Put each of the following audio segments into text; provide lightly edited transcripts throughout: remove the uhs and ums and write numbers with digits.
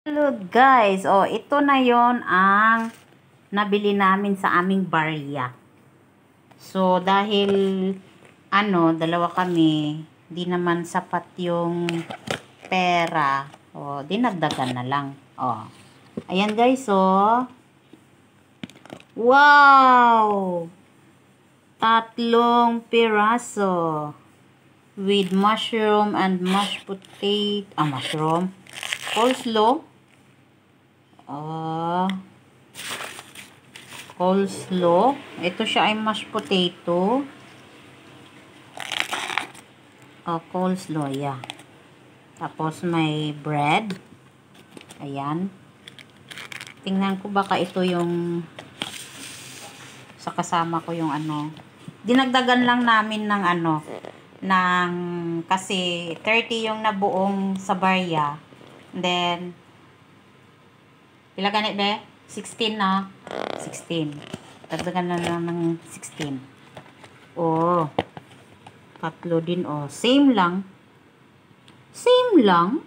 Hello guys, ito na yon ang nabili namin sa aming barya. So dahil dalawa kami, di naman sapat yung pera. Dinagdagan na lang. Ayan guys, wow! 3 piraso with mushroom and mashed potato, mushroom, coleslaw. Coleslaw. Ito siya ay mashed potato. Coleslaw, yeah. Tapos may bread. Ayan. Tingnan ko baka ito yung sa kasama ko yung dinagdagan lang namin ng kasi 30 yung nabuong sa barya. Then pila ganit be? 16 na. 16. Dagdagan na lang ng 16. Tatlo din Same lang. Same lang.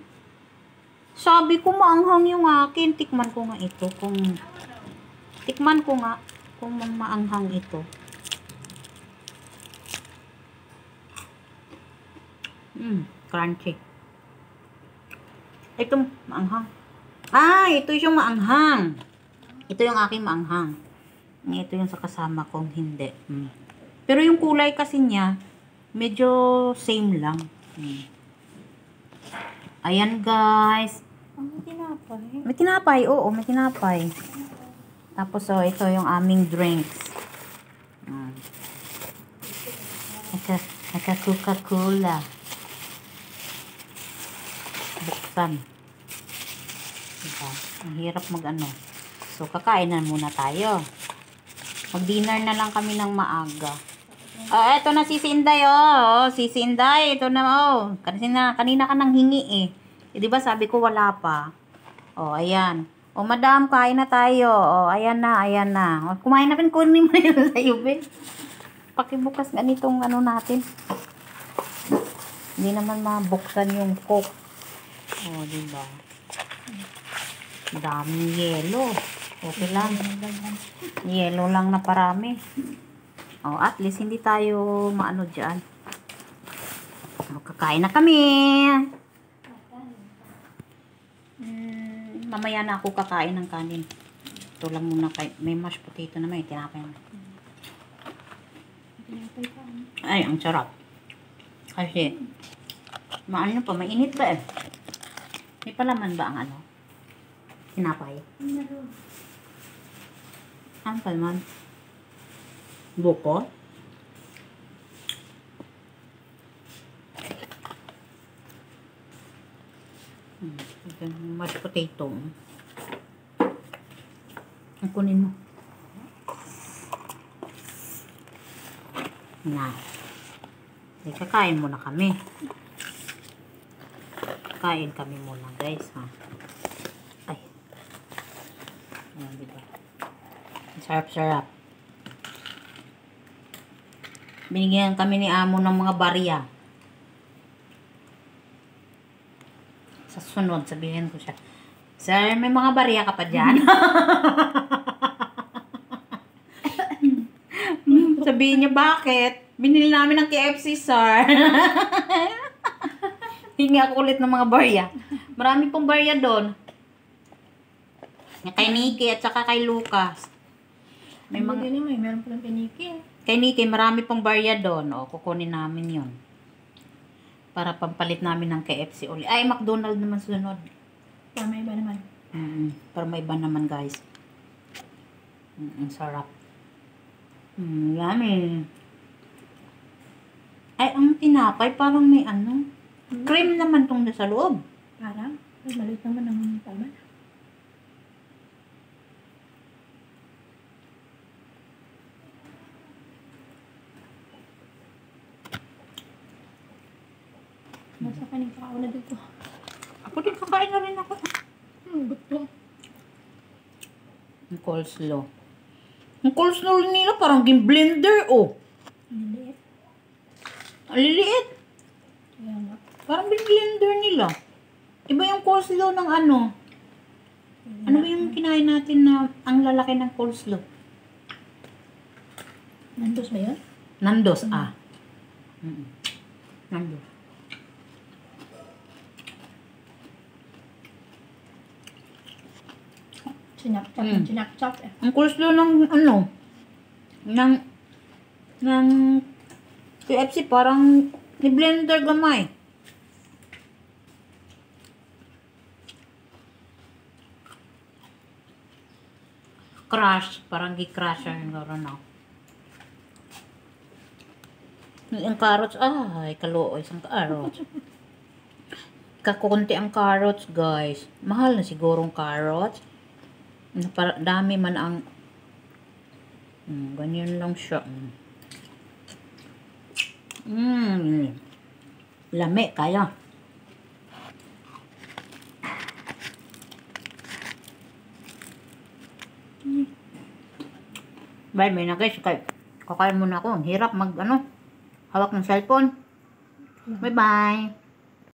Sabi ko maanghang yung akin. Tikman ko nga ito kung maanghang ito. Crunchy. Ito maanghang. Ito yung maanghang. Ito yung aking maanghang. Ito yung sa kasama kong hindi. Pero yung kulay kasi niya, medyo same lang. Ayan guys. May tinapay. May tinapay, oo, may tinapay. Tapos ito yung aming drinks. Naka Coca-Cola. Buksan. Diba? Ang hirap So, kakain na muna tayo. Mag-dinner na lang kami ng maaga. Eto na si Sinday, Si Sinday, ito na, Kanina ka nang hingi, Diba sabi ko wala pa. Ayan. Madam, kain na tayo. Ayan na. Kumain na rin, kunin mo yun sa ube. Pakibukas nga nitong natin. Hindi naman mabuksan yung Coke. Diba? Daming yelo. Okay lang. Yelo lang na parami. At least hindi tayo dyan. Kakain na kami. Mamaya na ako kakain ng kanin. Ito lang muna may mashed potato na may tinapay na. Ay, ang sarap. Kasi, mainit ba May palaman ba ang tinapay? Ang palaman? Buko? Mashed potato. Ang kunin mo. Kakain muna kami. Kain kami muna guys, Ay. Diba? Sarap-sarap. Binigyan kami ni Amo ng mga barya. Sa sunod, sabihin ko siya, Sir, may mga barya ka pa dyan? Sabihin niya, bakit? Binili namin ng KFC, sir. Hingi ako ulit ng mga barya. Marami pong barya doon. Kay Nikki at saka kay Lucas. Meron pa lang kay Nikki. Kay Nikki, marami pong barya doon. Kukunin namin yun. Para pampalit namin ng KFC ulit. Ay, McDonald's naman sunod. Para may iba naman. Para may iba naman, guys. Sarap. Yummy. Ay, ang tinapay, parang may cream naman tong nasa loob. Parang? Ay, maliit naman ang palman. Nasa kanin kakauna dito. Ako din, kakain na rin ako. Gusto. Ang coleslaw. Ang coleslaw nila parang blender, Liliit. Ang liliit. Kaya nga. Parang blender nila. Iba yung coleslaw ng Ano ba yung kinain natin na ang lalaki ng coleslaw? Nandos ba yun? Nandos, Nandos. Sinakchak, sinakchak eh. Ang coleslaw ng ng KFC parang ni-blender gamay. Crush, parang gi-crusher yung gano'n na. Yung carrots, ay, kaluoy, isang carrots. Kakunti ang carrots, guys. Mahal na sigurong carrots. Dami man ang ganyan lang siya. Lami kaya. Bye, may na guys. Kakain muna ako. Ang hirap hawak ng cellphone. Bye-bye.